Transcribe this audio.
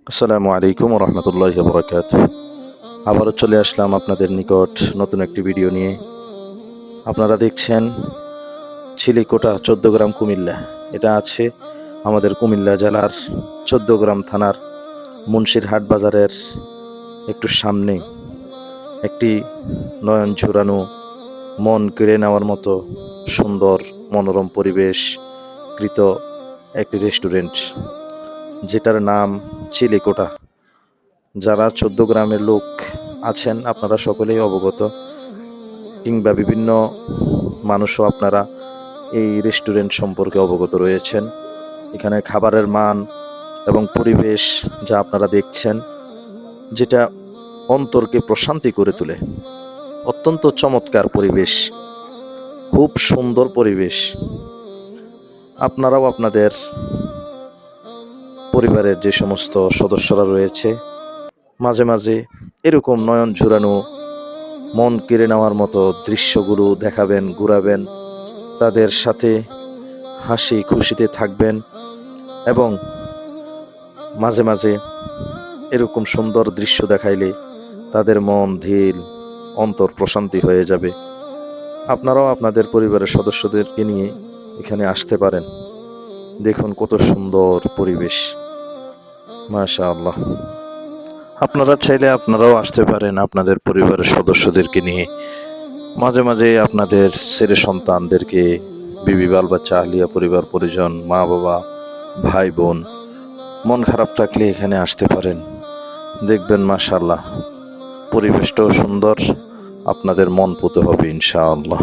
আসসালামু আলাইকুম রহমতুল্লাহ বরকাত। আবারও চলে আসলাম আপনাদের নিকট নতুন একটি ভিডিও নিয়ে। আপনারা দেখছেন চিলিকোটা ১৪ গ্রাম কুমিল্লা। এটা আছে আমাদের কুমিল্লা জেলার ১৪ গ্রাম থানার মুন্সিরহাট বাজারের একটু সামনে একটি নয়ন ঝুরানো, মন কেড়ে নেওয়ার মতো সুন্দর মনোরম পরিবেশ কৃত একটি রেস্টুরেন্ট, যেটার নাম চিলিকোটা। যারা ১৪ গ্রামের লোক আছেন আপনারা সকলেই অবগত, কিংবা বিভিন্ন মানুষও আপনারা এই রেস্টুরেন্ট সম্পর্কে অবগত রয়েছেন। এখানে খাবারের মান এবং পরিবেশ যা আপনারা দেখছেন, যেটা অন্তরকে প্রশান্তি করে তোলে। অত্যন্ত চমৎকার পরিবেশ, খুব সুন্দর পরিবেশ। আপনারাও আপনাদের পরিবারের যে সমস্ত সদস্যরা রয়েছে, মাঝে মাঝে এরকম নয়ন ঝুরানো, মন কেড়ে নেওয়ার মতো দৃশ্যগুলো দেখাবেন, ঘুরাবেন, তাদের সাথে হাসি খুশিতে থাকবেন এবং মাঝে মাঝে এরকম সুন্দর দৃশ্য দেখাইলে তাদের মন ধীর, অন্তর প্রশান্তি হয়ে যাবে। আপনারাও আপনাদের পরিবারের সদস্যদেরকে নিয়ে এখানে আসতে পারেন। দেখুন কত সুন্দর পরিবেশ, মাশাআল্লাহ। আপনারা চাইলে আপনারাও আসতে পারেন আপনাদের পরিবারের সদস্যদেরকে নিয়ে। মাঝে মাঝে আপনাদের ছেলে সন্তানদেরকে, বিবি বাল বাচ্চা, আহলিয়া, পরিবার পরিজন, মা বাবা, ভাই বোন, মন খারাপ থাকলে এখানে আসতে পারেন। দেখবেন মাশাআল্লাহ পরিবেশটাও সুন্দর, আপনাদের মন পুত হবে ইনশাআল্লাহ।